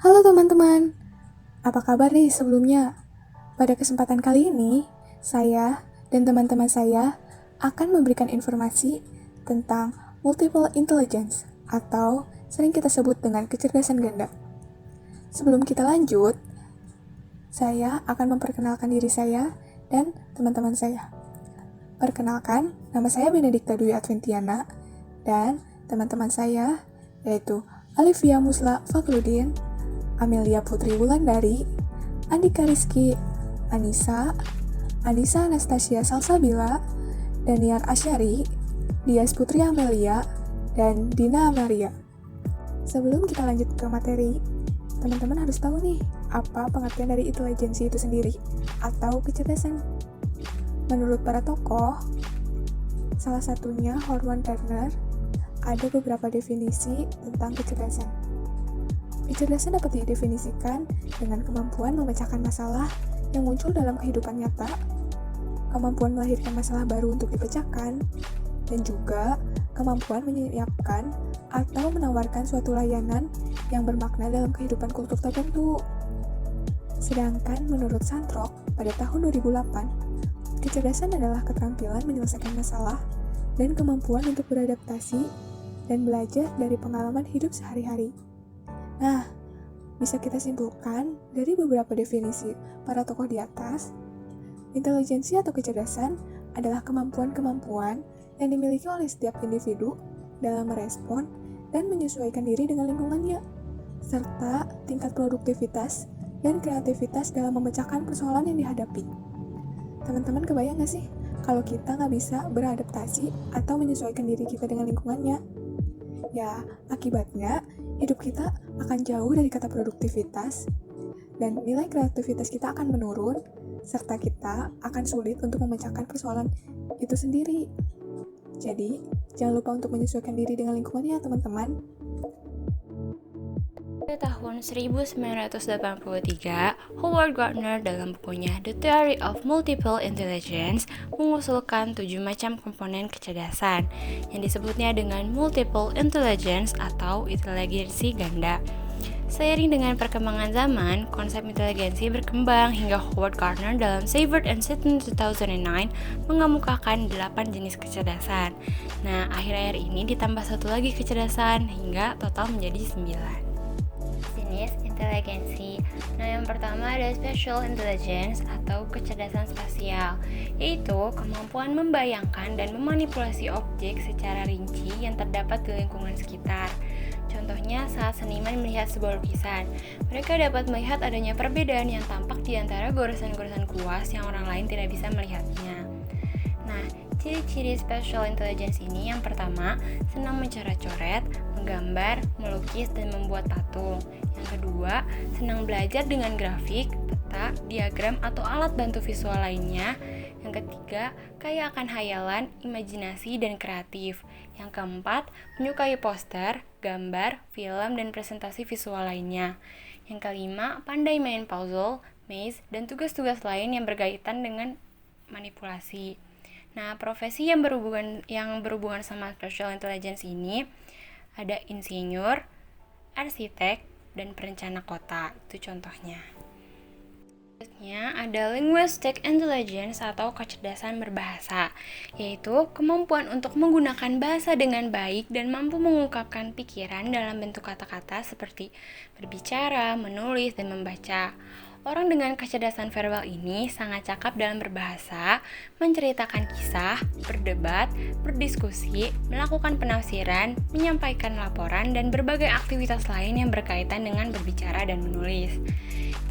Halo teman-teman, apa kabar nih sebelumnya? Pada kesempatan kali ini, saya dan teman-teman saya akan memberikan informasi tentang multiple intelligence atau sering kita sebut dengan kecerdasan ganda. Sebelum kita lanjut, saya akan memperkenalkan diri saya dan teman-teman saya. Perkenalkan, nama saya Benedikta Dwi Adventiana dan teman-teman saya yaitu Alivia Musla Fakrudin, Amelia Putri Wulandari, Andika Rizky, Anissa Anastasia Salsabila, Daniar Asyari, Dias Putri Amelia, dan Dina Amaria. Sebelum kita lanjut ke materi, teman-teman harus tahu nih, apa pengertian dari intelijensi itu sendiri, atau kecerdasan. Menurut para tokoh, salah satunya Howard Gardner, ada beberapa definisi tentang kecerdasan. Kecerdasan dapat didefinisikan dengan kemampuan memecahkan masalah yang muncul dalam kehidupan nyata, kemampuan melahirkan masalah baru untuk dipecahkan, dan juga kemampuan menyiapkan atau menawarkan suatu layanan yang bermakna dalam kehidupan kultur tertentu. Sedangkan menurut Santrok, pada tahun 2008, kecerdasan adalah keterampilan menyelesaikan masalah dan kemampuan untuk beradaptasi dan belajar dari pengalaman hidup sehari-hari. Nah, bisa kita simpulkan dari beberapa definisi para tokoh di atas, intelijensi atau kecerdasan adalah kemampuan-kemampuan yang dimiliki oleh setiap individu dalam merespon dan menyesuaikan diri dengan lingkungannya, serta tingkat produktivitas dan kreativitas dalam memecahkan persoalan yang dihadapi. Teman-teman kebayang gak sih kalau kita nggak bisa beradaptasi atau menyesuaikan diri kita dengan lingkungannya? Ya, akibatnya hidup kita akan jauh dari kata produktivitas dan nilai kreativitas kita akan menurun, serta kita akan sulit untuk memecahkan persoalan itu sendiri. Jadi, jangan lupa untuk menyesuaikan diri dengan lingkungannya, teman-teman. Pada tahun 1983, Howard Gardner dalam bukunya The Theory of Multiple Intelligence mengusulkan 7 macam komponen kecerdasan yang disebutnya dengan multiple intelligence atau inteligensi ganda. Seiring dengan perkembangan zaman, konsep inteligensi berkembang hingga Howard Gardner dalam Savard and Seton 2009 mengemukakan 8 jenis kecerdasan. Nah, akhir-akhir ini ditambah satu lagi kecerdasan hingga total menjadi 9 jenis inteligensi. Nah, yang pertama ada special intelligence atau kecerdasan spasial, yaitu kemampuan membayangkan dan memanipulasi objek secara rinci yang terdapat di lingkungan sekitar. Contohnya saat seniman melihat sebuah lukisan, mereka dapat melihat adanya perbedaan yang tampak di antara goresan-goresan kuas yang orang lain tidak bisa melihatnya. Nah, ciri-ciri special intelligence ini yang pertama, senang mencoret-coret, menggambar, melukis, dan membuat patung. Yang kedua, senang belajar dengan grafik, peta, diagram, atau alat bantu visual lainnya. Yang ketiga, kaya akan hayalan, imajinasi, dan kreatif. Yang keempat, menyukai poster, gambar, film, dan presentasi visual lainnya. Yang kelima, pandai main puzzle, maze, dan tugas-tugas lain yang berkaitan dengan manipulasi. Nah, profesi yang berhubungan sama special intelligence ini ada insinyur, arsitek, dan perencana kota. Itu contohnya. Selanjutnya ada linguistic intelligence atau kecerdasan berbahasa, yaitu kemampuan untuk menggunakan bahasa dengan baik dan mampu mengungkapkan pikiran dalam bentuk kata-kata seperti berbicara, menulis, dan membaca. Orang dengan kecerdasan verbal ini sangat cakap dalam berbahasa, menceritakan kisah, berdebat, berdiskusi, melakukan penafsiran, menyampaikan laporan, dan berbagai aktivitas lain yang berkaitan dengan berbicara dan menulis.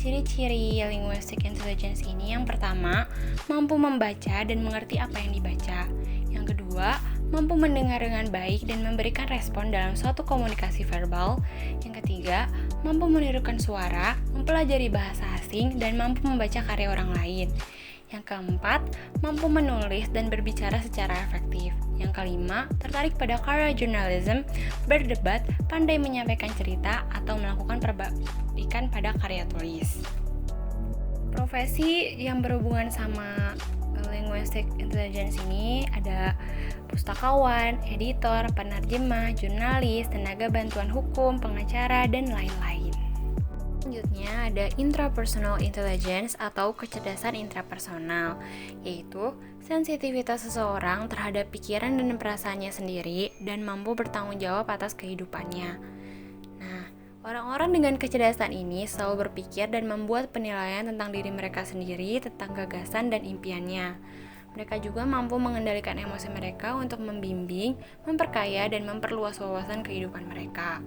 Ciri-ciri linguistic intelligence ini yang pertama, mampu membaca dan mengerti apa yang dibaca. Yang kedua, mampu mendengar dengan baik dan memberikan respon dalam suatu komunikasi verbal. Yang ketiga, mampu menirukan suara, mempelajari bahasa asing, dan mampu membaca karya orang lain. Yang keempat, mampu menulis dan berbicara secara efektif. Yang kelima, tertarik pada karya journalism, berdebat, pandai menyampaikan cerita, atau melakukan perbaikan pada karya tulis. Profesi yang berhubungan sama linguistic intelligence ini ada pustakawan, editor, penerjemah, jurnalis, tenaga bantuan hukum, pengacara, dan lain-lain. pertama ada intrapersonal intelligence atau kecerdasan intrapersonal, yaitu sensitivitas seseorang terhadap pikiran dan perasaannya sendiri dan mampu bertanggung jawab atas kehidupannya. Nah, orang-orang dengan kecerdasan ini selalu berpikir dan membuat penilaian tentang diri mereka sendiri, tentang gagasan dan impiannya. Mereka juga mampu mengendalikan emosi mereka untuk membimbing, memperkaya, dan memperluas wawasan kehidupan mereka.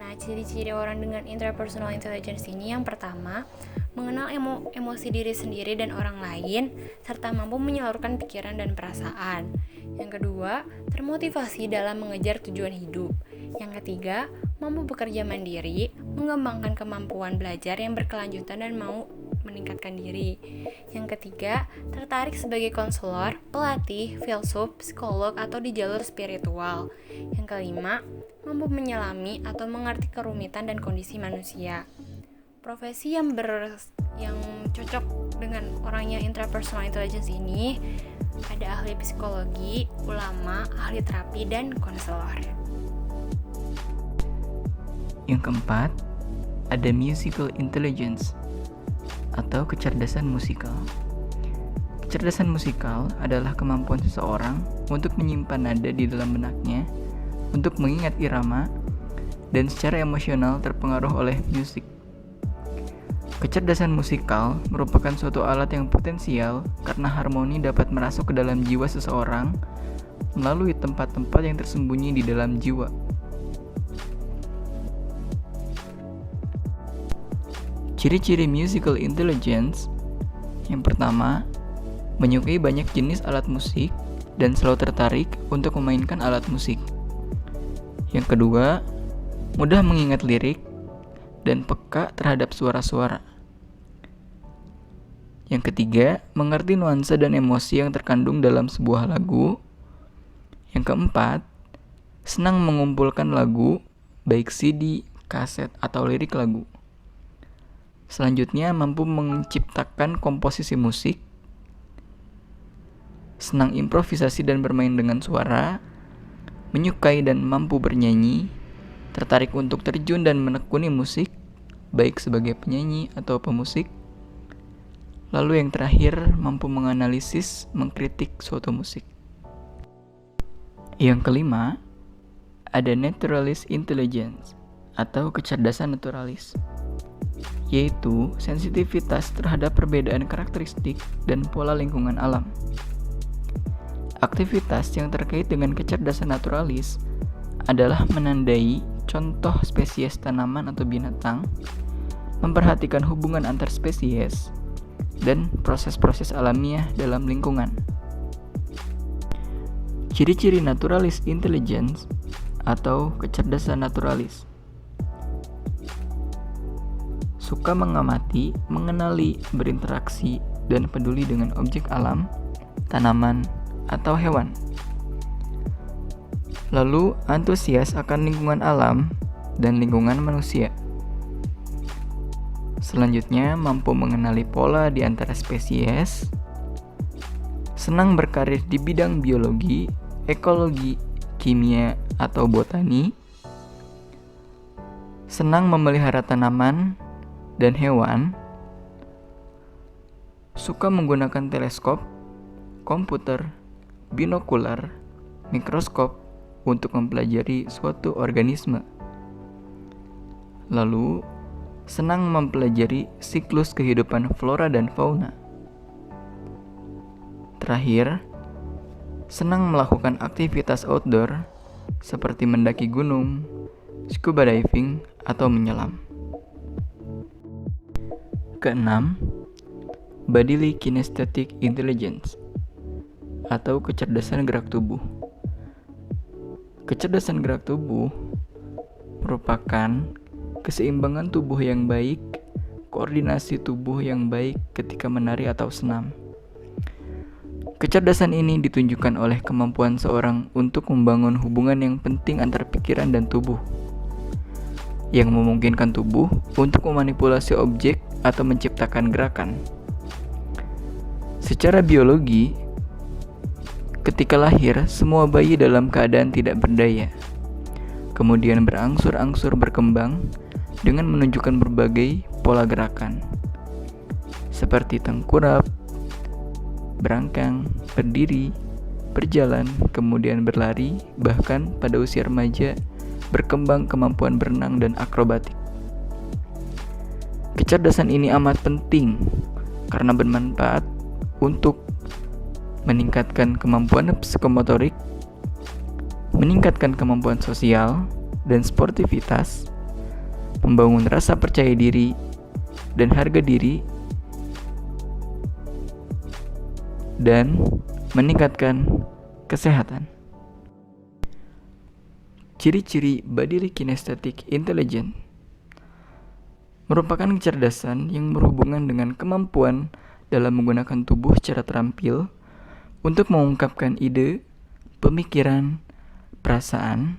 Nah, ciri-ciri orang dengan intrapersonal intelligence ini yang pertama, mengenal emosi diri sendiri dan orang lain, serta mampu menyalurkan pikiran dan perasaan. Yang kedua, termotivasi dalam mengejar tujuan hidup. Yang ketiga, mampu bekerja mandiri, mengembangkan kemampuan belajar yang berkelanjutan dan mau meningkatkan diri. Yang ketiga, tertarik sebagai konselor, pelatih, filsuf, psikolog, atau di jalur spiritual. Yang kelima, mampu menyelami atau mengerti kerumitan dan kondisi manusia. Profesi yang cocok dengan orangnya intrapersonal intelligence ini ada ahli psikologi, ulama, ahli terapi, dan konselor. Yang keempat, ada musical intelligence atau kecerdasan musikal. Kecerdasan musikal adalah kemampuan seseorang untuk menyimpan nada di dalam benaknya, untuk mengingat irama, dan secara emosional terpengaruh oleh musik. Kecerdasan musikal merupakan suatu alat yang potensial karena harmoni dapat merasuk ke dalam jiwa seseorang melalui tempat-tempat yang tersembunyi di dalam jiwa. Ciri-ciri musical intelligence. Yang pertama, menyukai banyak jenis alat musik dan selalu tertarik untuk memainkan alat musik. Yang kedua, mudah mengingat lirik dan peka terhadap suara-suara. Yang ketiga, mengerti nuansa dan emosi yang terkandung dalam sebuah lagu. Yang keempat, senang mengumpulkan lagu, baik CD, kaset, atau lirik lagu. Selanjutnya, mampu menciptakan komposisi musik, senang improvisasi dan bermain dengan suara, menyukai dan mampu bernyanyi, tertarik untuk terjun dan menekuni musik, baik sebagai penyanyi atau pemusik. Lalu yang terakhir, mampu menganalisis, mengkritik suatu musik. Yang kelima, ada naturalist intelligence atau kecerdasan naturalis, yaitu sensitivitas terhadap perbedaan karakteristik dan pola lingkungan alam. Aktivitas yang terkait dengan kecerdasan naturalis adalah menandai contoh spesies tanaman atau binatang, memperhatikan hubungan antar spesies, dan proses-proses alamiah dalam lingkungan. Ciri-ciri naturalist intelligence atau kecerdasan naturalis: suka mengamati, mengenali, berinteraksi, dan peduli dengan objek alam, tanaman, atau hewan. Lalu, antusias akan lingkungan alam dan lingkungan manusia. Selanjutnya, mampu mengenali pola di antara spesies, senang berkarir di bidang biologi, ekologi, kimia, atau botani, senang memelihara tanaman dan hewan, suka menggunakan teleskop, komputer, binokular, mikroskop untuk mempelajari suatu organisme. Lalu, senang mempelajari siklus kehidupan flora dan fauna. Terakhir, senang melakukan aktivitas outdoor seperti mendaki gunung, scuba diving, atau menyelam. Keenam, bodily kinesthetic intelligence atau kecerdasan gerak tubuh. Kecerdasan gerak tubuh merupakan keseimbangan tubuh yang baik, koordinasi tubuh yang baik ketika menari atau senam. Kecerdasan ini ditunjukkan oleh kemampuan seorang untuk membangun hubungan yang penting antara pikiran dan tubuh, yang memungkinkan tubuh untuk memanipulasi objek atau menciptakan gerakan. Secara biologi, ketika lahir, semua bayi dalam keadaan tidak berdaya, kemudian berangsur-angsur berkembang dengan menunjukkan berbagai pola gerakan, seperti tengkurap, berangkang, berdiri, berjalan, kemudian berlari, bahkan pada usia remaja berkembang kemampuan berenang dan akrobatik. Kecerdasan ini amat penting karena bermanfaat untuk meningkatkan kemampuan psikomotorik, meningkatkan kemampuan sosial dan sportivitas, membangun rasa percaya diri dan harga diri, dan meningkatkan kesehatan. Ciri-ciri bodily kinesthetic intelligence merupakan kecerdasan yang berhubungan dengan kemampuan dalam menggunakan tubuh secara terampil untuk mengungkapkan ide, pemikiran, perasaan,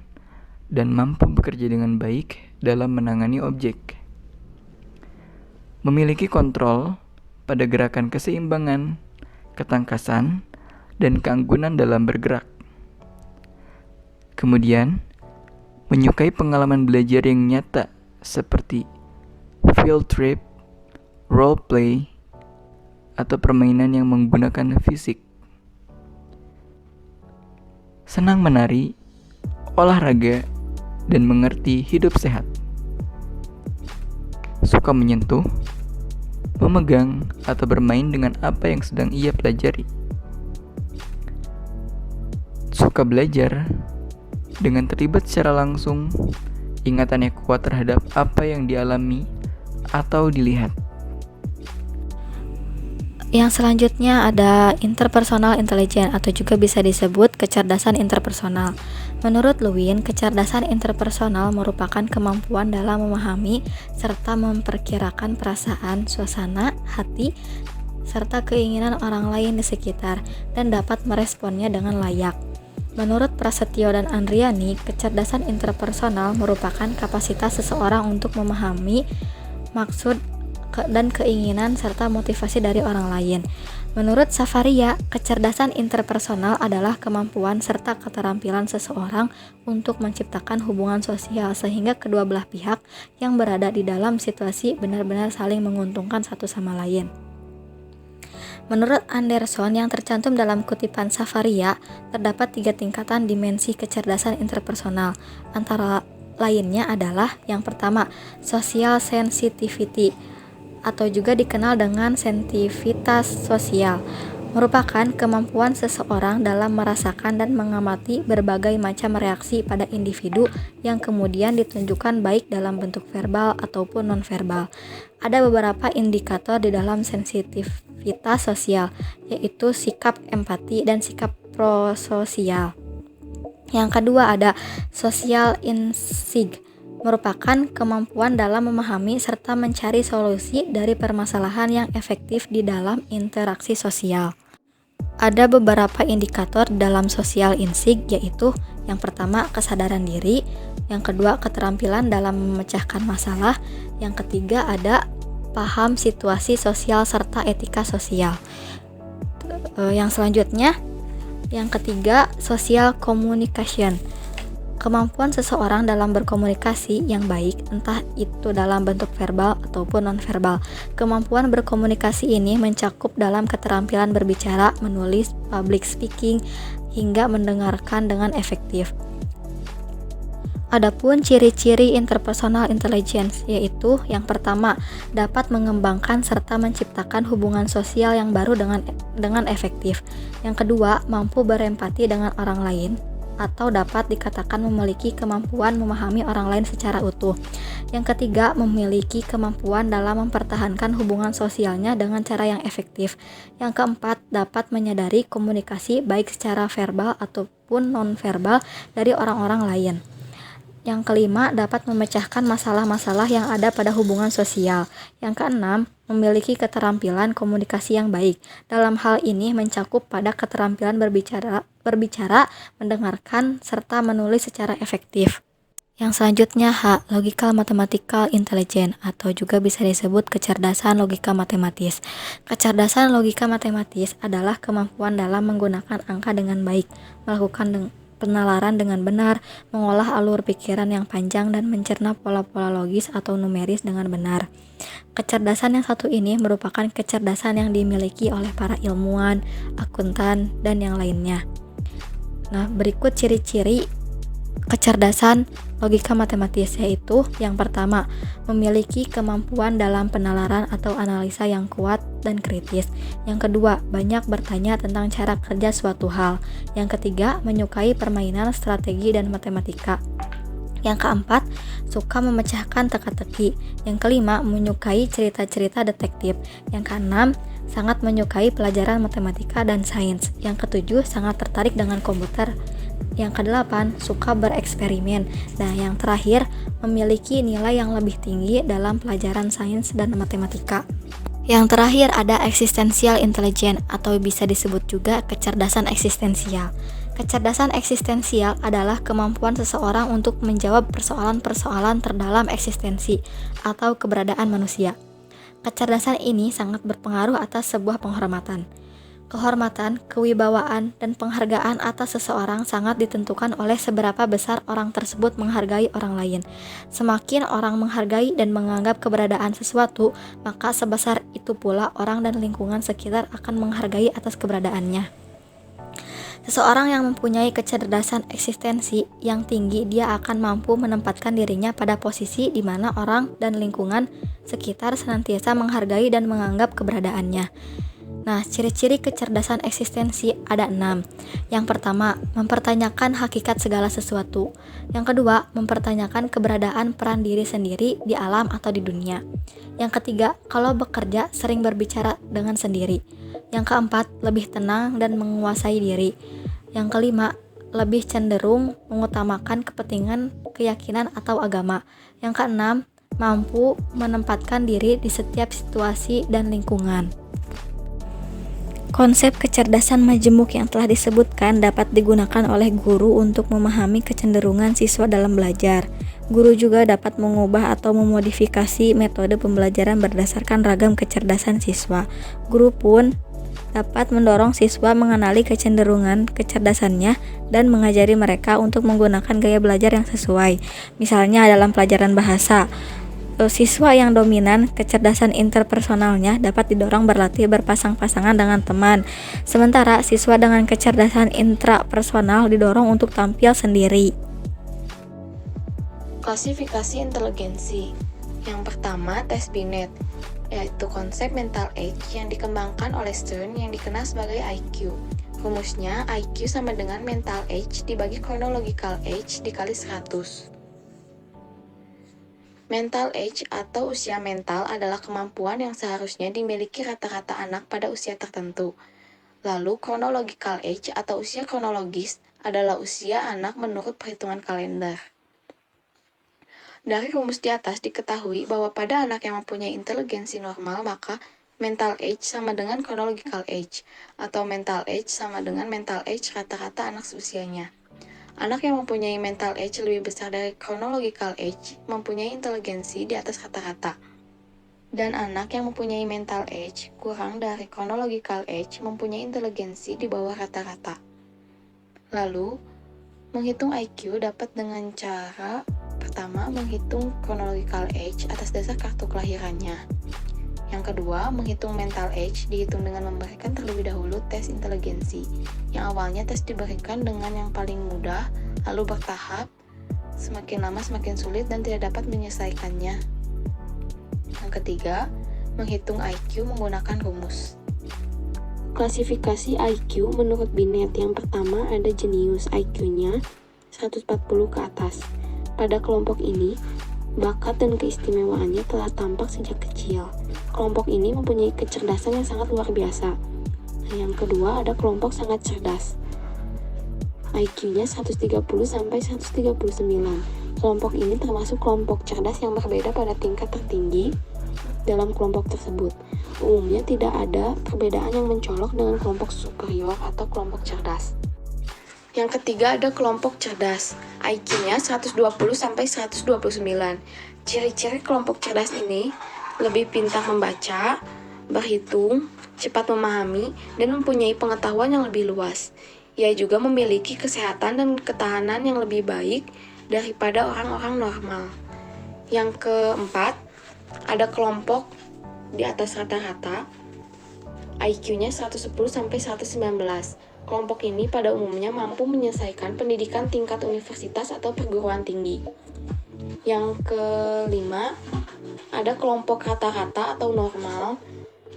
dan mampu bekerja dengan baik dalam menangani objek. Memiliki kontrol pada gerakan keseimbangan, ketangkasan, dan keanggunan dalam bergerak. Kemudian, menyukai pengalaman belajar yang nyata seperti field trip, role play, atau permainan yang menggunakan fisik. Senang menari, olahraga, dan mengerti hidup sehat. Suka menyentuh, memegang, atau bermain dengan apa yang sedang ia pelajari. Suka belajar, dengan terlibat secara langsung, ingatannya kuat terhadap apa yang dialami atau dilihat. Yang selanjutnya ada interpersonal intelligence atau juga bisa disebut kecerdasan interpersonal. Menurut Lewin, kecerdasan interpersonal merupakan kemampuan dalam memahami serta memperkirakan perasaan, suasana, hati, serta keinginan orang lain di sekitar dan dapat meresponnya dengan layak. Menurut Prasetyo dan Andriani, kecerdasan interpersonal merupakan kapasitas seseorang untuk memahami maksud dan keinginan serta motivasi dari orang lain. Menurut Safaria, kecerdasan interpersonal adalah kemampuan serta keterampilan seseorang untuk menciptakan hubungan sosial sehingga kedua belah pihak yang berada di dalam situasi benar-benar saling menguntungkan satu sama lain. Menurut Anderson yang tercantum dalam kutipan Safaria, terdapat 3 tingkatan dimensi kecerdasan interpersonal. Antara lainnya adalah yang pertama, social sensitivity atau juga dikenal dengan sensitivitas sosial, merupakan kemampuan seseorang dalam merasakan dan mengamati berbagai macam reaksi pada individu yang kemudian ditunjukkan baik dalam bentuk verbal ataupun nonverbal. Ada beberapa indikator di dalam sensitivitas sosial, yaitu sikap empati dan sikap prososial. Yang kedua ada social insight, merupakan kemampuan dalam memahami serta mencari solusi dari permasalahan yang efektif di dalam interaksi sosial. Ada beberapa indikator dalam social insight, yaitu yang pertama kesadaran diri, yang kedua keterampilan dalam memecahkan masalah, yang ketiga ada paham situasi sosial serta etika sosial. Yang selanjutnya, yang ketiga social communication, kemampuan seseorang dalam berkomunikasi yang baik, entah itu dalam bentuk verbal ataupun nonverbal. Kemampuan berkomunikasi ini mencakup dalam keterampilan berbicara, menulis, public speaking, hingga mendengarkan dengan efektif. Adapun ciri-ciri interpersonal intelligence, yaitu yang pertama, dapat mengembangkan serta menciptakan hubungan sosial yang baru dengan efektif. Yang kedua, mampu berempati dengan orang lain, atau dapat dikatakan memiliki kemampuan memahami orang lain secara utuh. Yang ketiga, memiliki kemampuan dalam mempertahankan hubungan sosialnya dengan cara yang efektif. Yang keempat, dapat menyadari komunikasi baik secara verbal ataupun nonverbal dari orang-orang lain. Yang kelima, dapat memecahkan masalah-masalah yang ada pada hubungan sosial. Yang keenam, memiliki keterampilan komunikasi yang baik. Dalam hal ini mencakup pada keterampilan berbicara, mendengarkan, serta menulis secara efektif. Yang selanjutnya H, logical mathematical intelligence atau juga bisa disebut kecerdasan logika matematis. Kecerdasan logika matematis adalah kemampuan dalam menggunakan angka dengan baik, melakukan penalaran dengan benar, mengolah alur pikiran yang panjang, dan mencerna pola-pola logis atau numeris dengan benar. Kecerdasan yang satu ini merupakan kecerdasan yang dimiliki oleh para ilmuwan, akuntan, dan yang lainnya. Nah, berikut ciri-ciri kecerdasan logika matematis, yaitu yang pertama, memiliki kemampuan dalam penalaran atau analisa yang kuat dan kritis. Yang kedua, banyak bertanya tentang cara kerja suatu hal. Yang ketiga, menyukai permainan strategi dan matematika. Yang keempat, suka memecahkan teka-teki. Yang kelima, menyukai cerita-cerita detektif. Yang keenam, sangat menyukai pelajaran matematika dan sains. Yang ketujuh, sangat tertarik dengan komputer. Yang kedelapan, suka bereksperimen. Nah, yang terakhir, memiliki nilai yang lebih tinggi dalam pelajaran sains dan matematika. Yang terakhir ada eksistensial intelligence atau bisa disebut juga kecerdasan eksistensial. Kecerdasan eksistensial adalah kemampuan seseorang untuk menjawab persoalan-persoalan terdalam eksistensi atau keberadaan manusia. Kecerdasan ini sangat berpengaruh atas sebuah penghormatan. Kehormatan, kewibawaan, dan penghargaan atas seseorang sangat ditentukan oleh seberapa besar orang tersebut menghargai orang lain. Semakin orang menghargai dan menganggap keberadaan sesuatu, maka sebesar itu pula orang dan lingkungan sekitar akan menghargai atas keberadaannya. Seseorang yang mempunyai kecerdasan eksistensi yang tinggi, dia akan mampu menempatkan dirinya pada posisi di mana orang dan lingkungan sekitar senantiasa menghargai dan menganggap keberadaannya. Nah, ciri-ciri kecerdasan eksistensi ada 6. Yang pertama, mempertanyakan hakikat segala sesuatu. Yang kedua, mempertanyakan keberadaan peran diri sendiri di alam atau di dunia. Yang ketiga, kalau bekerja sering berbicara dengan sendiri. Yang keempat, lebih tenang dan menguasai diri. Yang kelima, lebih cenderung mengutamakan kepentingan, keyakinan atau agama. Yang keenam, mampu menempatkan diri di setiap situasi dan lingkungan. Konsep kecerdasan majemuk yang telah disebutkan dapat digunakan oleh guru untuk memahami kecenderungan siswa dalam belajar. Guru juga dapat mengubah atau memodifikasi metode pembelajaran berdasarkan ragam kecerdasan siswa. Guru pun dapat mendorong siswa mengenali kecenderungan kecerdasannya dan mengajari mereka untuk menggunakan gaya belajar yang sesuai. Misalnya dalam pelajaran bahasa, siswa yang dominan kecerdasan interpersonalnya dapat didorong berlatih berpasang-pasangan dengan teman, sementara siswa dengan kecerdasan intrapersonal didorong untuk tampil sendiri. Klasifikasi inteligensi. Yang pertama, tes Binet, yaitu konsep mental age yang dikembangkan oleh Stern yang dikenal sebagai IQ. Rumusnya, IQ sama dengan mental age dibagi chronological age dikali 100. Mental age atau usia mental adalah kemampuan yang seharusnya dimiliki rata-rata anak pada usia tertentu. Lalu, chronological age atau usia kronologis adalah usia anak menurut perhitungan kalender. Dari rumus di atas diketahui bahwa pada anak yang mempunyai inteligensi normal, maka mental age sama dengan chronological age, atau mental age sama dengan mental age rata-rata anak seusianya. Anak yang mempunyai mental age lebih besar dari chronological age mempunyai inteligensi di atas rata-rata. Dan anak yang mempunyai mental age kurang dari chronological age mempunyai inteligensi di bawah rata-rata. Lalu, menghitung IQ dapat dengan cara pertama, menghitung chronological age atas dasar kartu kelahirannya. Yang kedua, menghitung mental age dihitung dengan memberikan terlebih dahulu tes inteligensi. Yang awalnya tes diberikan dengan yang paling mudah, lalu bertahap, semakin lama semakin sulit dan tidak dapat menyelesaikannya. Yang ketiga, menghitung IQ menggunakan rumus. Klasifikasi IQ menurut Binet. Yang pertama ada jenius, IQ-nya 140 ke atas. Pada kelompok ini, bakat dan keistimewaannya telah tampak sejak kecil. Kelompok ini mempunyai kecerdasan yang sangat luar biasa. Nah, yang kedua ada kelompok sangat cerdas. IQ-nya 130 sampai 139. Kelompok ini termasuk kelompok cerdas yang berbeda pada tingkat tertinggi dalam kelompok tersebut. Umumnya tidak ada perbedaan yang mencolok dengan kelompok superior atau kelompok cerdas. Yang ketiga ada kelompok cerdas. IQ-nya 120 sampai 129. Ciri-ciri kelompok cerdas ini lebih pintar membaca, berhitung, cepat memahami, dan mempunyai pengetahuan yang lebih luas. Ia juga memiliki kesehatan dan ketahanan yang lebih baik daripada orang-orang normal. Yang keempat, ada kelompok di atas rata-rata, IQ-nya 110-119. Kelompok ini pada umumnya mampu menyelesaikan pendidikan tingkat universitas atau perguruan tinggi. Yang kelima, ada kelompok rata-rata atau normal,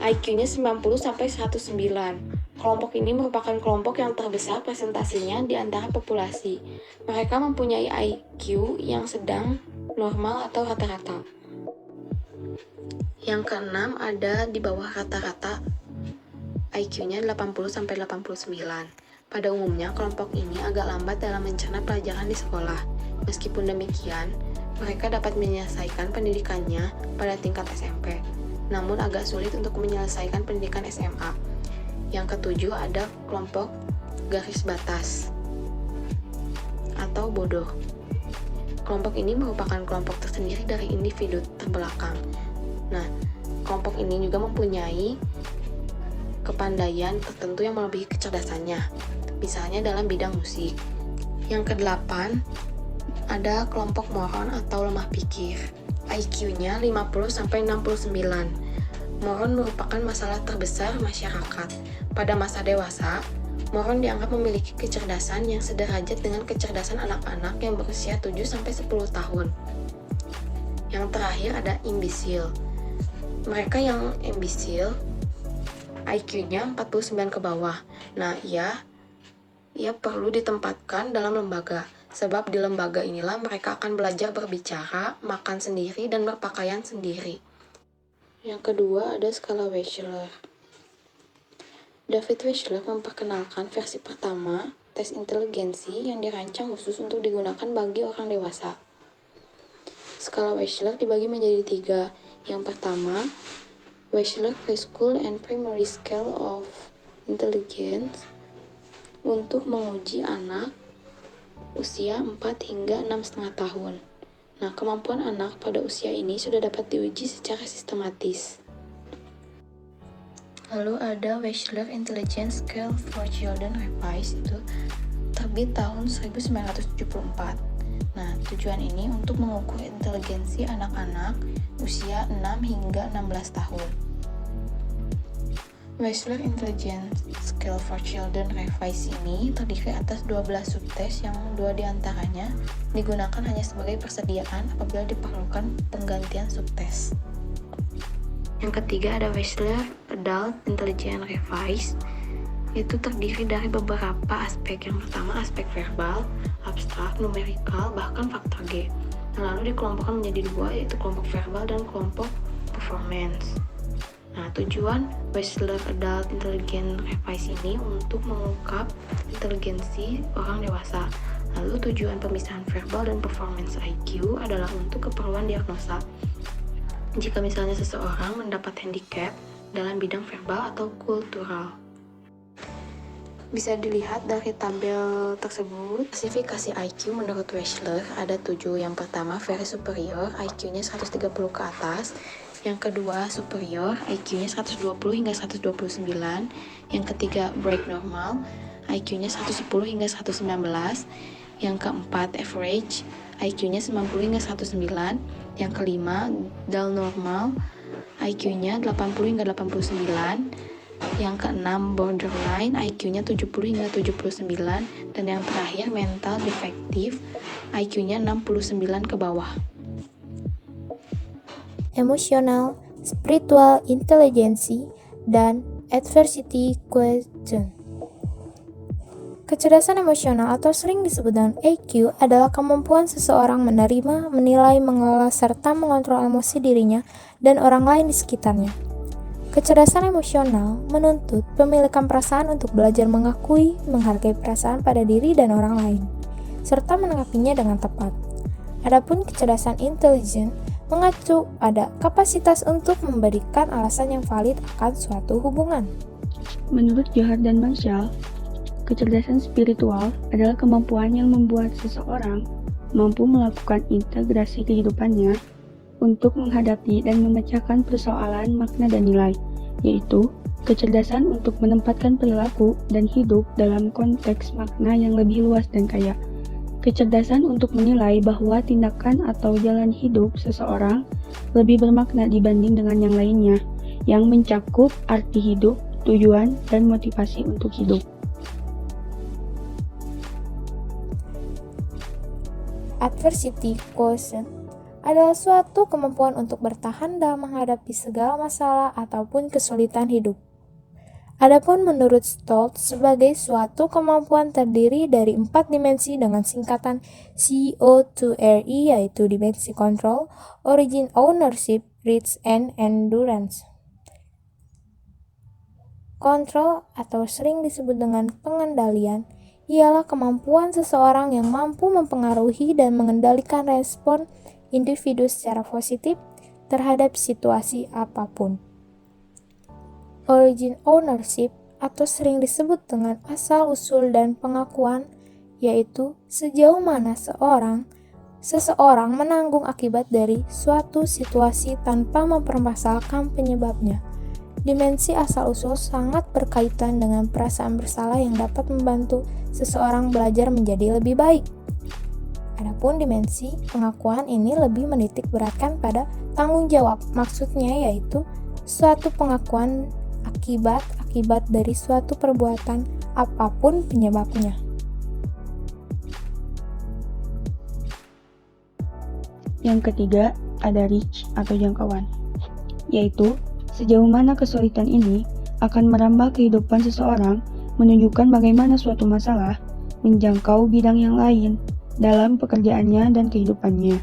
IQ-nya 90-109. Kelompok ini merupakan kelompok yang terbesar presentasinya di antara populasi. Mereka mempunyai IQ yang sedang, normal, atau rata-rata. Yang keenam, ada di bawah rata-rata, IQ-nya 80-89. Pada umumnya, kelompok ini agak lambat dalam mencerna pelajaran di sekolah. Meskipun demikian, mereka dapat menyelesaikan pendidikannya pada tingkat SMP, namun agak sulit untuk menyelesaikan pendidikan SMA. Yang ketujuh, ada kelompok garis batas atau bodoh. Kelompok ini merupakan kelompok tersendiri dari individu terbelakang. Nah, kelompok ini juga mempunyai kepandaian tertentu yang melebihi kecerdasannya, misalnya dalam bidang musik. Yang kedelapan, ada kelompok moron atau lemah pikir. IQ-nya 50-69. Moron merupakan masalah terbesar masyarakat. Pada masa dewasa, moron dianggap memiliki kecerdasan yang sederajat dengan kecerdasan anak-anak yang berusia 7-10 tahun. Yang terakhir ada imbisil. Mereka yang imbisil, IQ-nya 49 ke bawah. Nah, ia perlu ditempatkan dalam lembaga, sebab di lembaga inilah mereka akan belajar berbicara, makan sendiri, dan berpakaian sendiri. Yang kedua ada skala Wechsler. David Wechsler memperkenalkan versi pertama tes inteligensi yang dirancang khusus untuk digunakan bagi orang dewasa. Skala Wechsler dibagi menjadi 3. Yang pertama, Wechsler Preschool and Primary Scale of Intelligence untuk menguji anak usia 4 hingga 6,5 tahun. Nah, kemampuan anak pada usia ini sudah dapat diuji secara sistematis. Lalu ada Wechsler Intelligence Scale for Children Revised, itu terbit tahun 1974. Nah, tujuan ini untuk mengukur inteligensi anak-anak usia 6 hingga 16 tahun. Wechsler Intelligence Scale for Children Revised ini terdiri atas 12 subtes yang 2 diantaranya digunakan hanya sebagai persediaan apabila diperlukan penggantian subtes. Yang ketiga ada Wechsler Adult Intelligence Revised, itu terdiri dari beberapa aspek. Yang pertama aspek verbal, abstrak, numerikal, bahkan faktor G. Lalu dikelompokkan menjadi 2, yaitu kelompok verbal dan kelompok performance. Nah, tujuan Wechsler Adult Intelligence Revised ini untuk mengungkap inteligensi orang dewasa. Lalu tujuan pemisahan verbal dan performance IQ adalah untuk keperluan diagnosa. Jika misalnya seseorang mendapat handicap dalam bidang verbal atau kultural. Bisa dilihat dari tabel tersebut, klasifikasi IQ menurut Wechsler ada 7. Yang pertama, very superior, IQ-nya 130 ke atas. Yang kedua, superior, IQ-nya 120 hingga 129. Yang ketiga, break normal, IQ-nya 110 hingga 119. Yang keempat, average, IQ-nya 90 hingga 109. Yang kelima, dull normal, IQ-nya 80 hingga 89. Yang keenam, borderline, IQ-nya 70 hingga 79. Dan yang terakhir, mental defective, IQ-nya 69 ke bawah. Emotional, spiritual intelligence, dan adversity quotient. Kecerdasan emosional atau sering disebut dengan EQ adalah kemampuan seseorang menerima, menilai, mengelola, serta mengontrol emosi dirinya dan orang lain di sekitarnya. Kecerdasan emosional menuntut pemilikan perasaan untuk belajar mengakui, menghargai perasaan pada diri dan orang lain, serta menanggapinya dengan tepat. Adapun kecerdasan intelijen mengacu pada kapasitas untuk memberikan alasan yang valid akan suatu hubungan. Menurut Johar dan Marshall, kecerdasan spiritual adalah kemampuan yang membuat seseorang mampu melakukan integrasi kehidupannya untuk menghadapi dan memecahkan persoalan makna dan nilai, yaitu kecerdasan untuk menempatkan perilaku dan hidup dalam konteks makna yang lebih luas dan kaya, kecerdasan untuk menilai bahwa tindakan atau jalan hidup seseorang lebih bermakna dibanding dengan yang lainnya, yang mencakup arti hidup, tujuan, dan motivasi untuk hidup. Adversity quotient adalah suatu kemampuan untuk bertahan dalam menghadapi segala masalah ataupun kesulitan hidup. Adapun menurut Stoltz, sebagai suatu kemampuan terdiri dari 4 dimensi dengan singkatan CO2RE, yaitu dimensi control, origin, ownership, reach, and endurance. Kontrol atau sering disebut dengan pengendalian ialah kemampuan seseorang yang mampu mempengaruhi dan mengendalikan respon individu secara positif terhadap situasi apapun. Origin ownership atau sering disebut dengan asal-usul dan pengakuan, yaitu sejauh mana seseorang menanggung akibat dari suatu situasi tanpa mempermasalahkan penyebabnya. Dimensi asal-usul sangat berkaitan dengan perasaan bersalah yang dapat membantu seseorang belajar menjadi lebih baik. Adapun dimensi pengakuan ini lebih menitik beratkan pada tanggung jawab, maksudnya yaitu suatu pengakuan akibat dari suatu perbuatan apapun penyebabnya. Yang ketiga, ada reach atau jangkauan, yaitu sejauh mana kesulitan ini akan merambah kehidupan seseorang, menunjukkan bagaimana suatu masalah menjangkau bidang yang lain dalam pekerjaannya dan kehidupannya.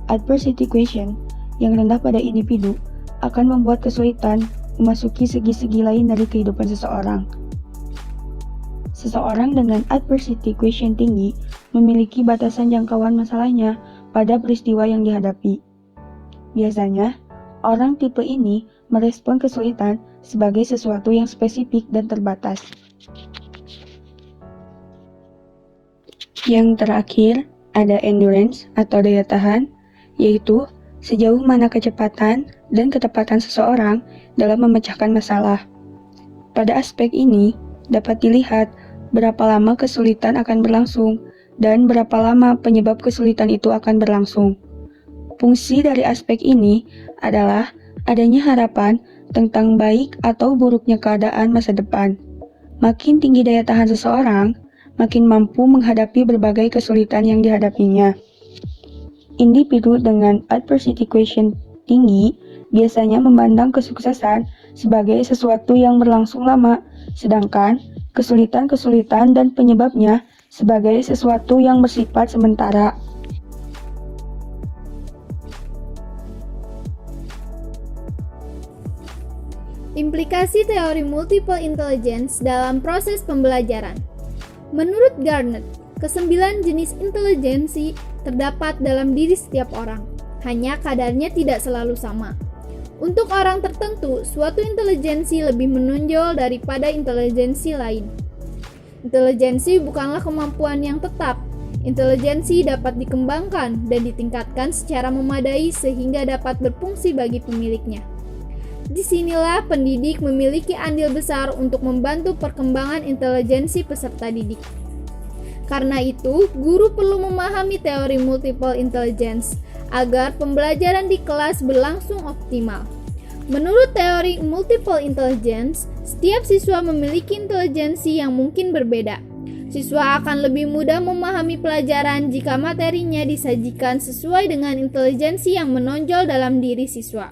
Adversity quotient yang rendah pada individu akan membuat kesulitan memasuki segi-segi lain dari kehidupan seseorang. Seseorang dengan adversity quotient tinggi memiliki batasan jangkauan masalahnya pada peristiwa yang dihadapi. Biasanya, orang tipe ini merespon kesulitan sebagai sesuatu yang spesifik dan terbatas. Yang terakhir, ada endurance atau daya tahan, yaitu sejauh mana kecepatan dan ketepatan seseorang dalam memecahkan masalah. Pada aspek ini, dapat dilihat berapa lama kesulitan akan berlangsung dan berapa lama penyebab kesulitan itu akan berlangsung. Fungsi dari aspek ini adalah adanya harapan tentang baik atau buruknya keadaan masa depan. Makin tinggi daya tahan seseorang, makin mampu menghadapi berbagai kesulitan yang dihadapinya. Individu dengan adversity quotient tinggi biasanya memandang kesuksesan sebagai sesuatu yang berlangsung lama, sedangkan kesulitan-kesulitan dan penyebabnya sebagai sesuatu yang bersifat sementara. Implikasi teori multiple intelligence dalam proses pembelajaran. Menurut Garnet, ke-9 jenis intelijensi terdapat dalam diri setiap orang, hanya kadarnya tidak selalu sama. Untuk orang tertentu, suatu intelijensi lebih menonjol daripada intelijensi lain. Intelijensi bukanlah kemampuan yang tetap. Intelijensi dapat dikembangkan dan ditingkatkan secara memadai sehingga dapat berfungsi bagi pemiliknya. Disinilah pendidik memiliki andil besar untuk membantu perkembangan intelijensi peserta didik. Karena itu, guru perlu memahami teori multiple intelligence agar pembelajaran di kelas berlangsung optimal. Menurut teori multiple intelligence, setiap siswa memiliki intelijensi yang mungkin berbeda. Siswa akan lebih mudah memahami pelajaran jika materinya disajikan sesuai dengan intelijensi yang menonjol dalam diri siswa.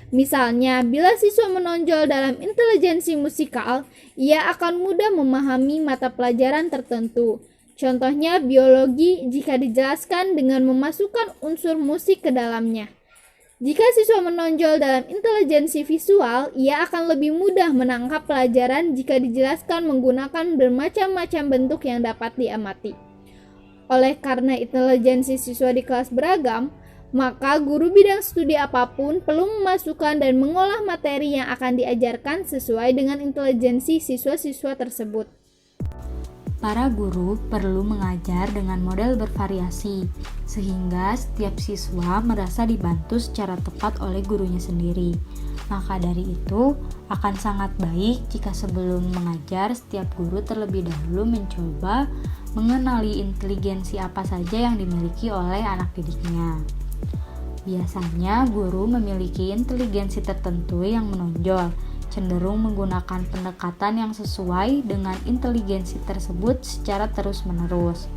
Misalnya, bila siswa menonjol dalam intelijensi musikal, ia akan mudah memahami mata pelajaran tertentu. Contohnya biologi jika dijelaskan dengan memasukkan unsur musik ke dalamnya. Jika siswa menonjol dalam intelijensi visual, ia akan lebih mudah menangkap pelajaran jika dijelaskan menggunakan bermacam-macam bentuk yang dapat diamati. Oleh karena intelijensi siswa di kelas beragam, maka guru bidang studi apapun perlu memasukkan dan mengolah materi yang akan diajarkan sesuai dengan intelijensi siswa-siswa tersebut. Para guru perlu mengajar dengan model bervariasi, sehingga setiap siswa merasa dibantu secara tepat oleh gurunya sendiri. Maka dari itu, akan sangat baik jika sebelum mengajar, setiap guru terlebih dahulu mencoba mengenali inteligensi apa saja yang dimiliki oleh anak didiknya. Biasanya, guru memiliki inteligensi tertentu yang menonjol, cenderung menggunakan pendekatan yang sesuai dengan inteligensi tersebut secara terus-menerus.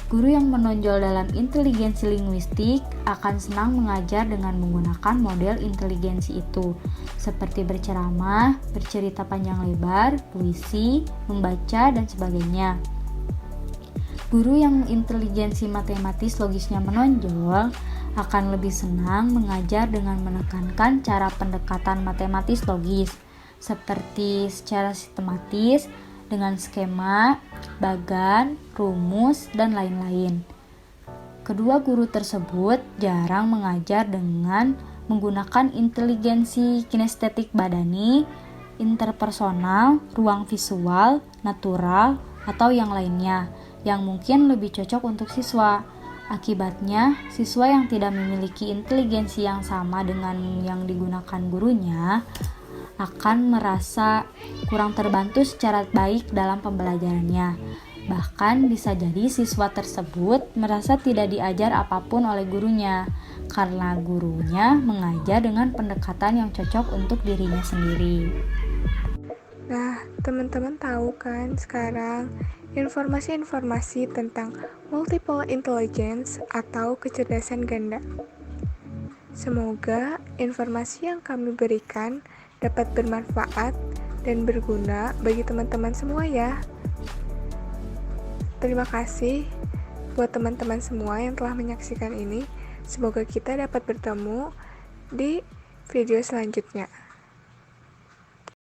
Guru yang menonjol dalam inteligensi linguistik akan senang mengajar dengan menggunakan model inteligensi itu, seperti berceramah, bercerita panjang lebar, puisi, membaca, dan sebagainya. Guru yang inteligensi matematis logisnya menonjol akan lebih senang mengajar dengan menekankan cara pendekatan matematis logis, seperti secara sistematis, dengan skema, bagan, rumus, dan lain-lain. Kedua guru tersebut jarang mengajar dengan menggunakan inteligensi kinestetik badani, interpersonal, ruang visual, natural, atau yang lainnya, yang mungkin lebih cocok untuk siswa. Akibatnya, siswa yang tidak memiliki inteligensi yang sama dengan yang digunakan gurunya akan merasa kurang terbantu secara baik dalam pembelajarannya. Bahkan bisa jadi siswa tersebut merasa tidak diajar apapun oleh gurunya, karena gurunya mengajar dengan pendekatan yang cocok untuk dirinya sendiri. Nah, teman-teman tahu kan sekarang informasi-informasi tentang multiple intelligence atau kecerdasan ganda. Semoga informasi yang kami berikan dapat bermanfaat dan berguna bagi teman-teman semua ya. Terima kasih buat teman-teman semua yang telah menyaksikan ini. Semoga kita dapat bertemu di video selanjutnya.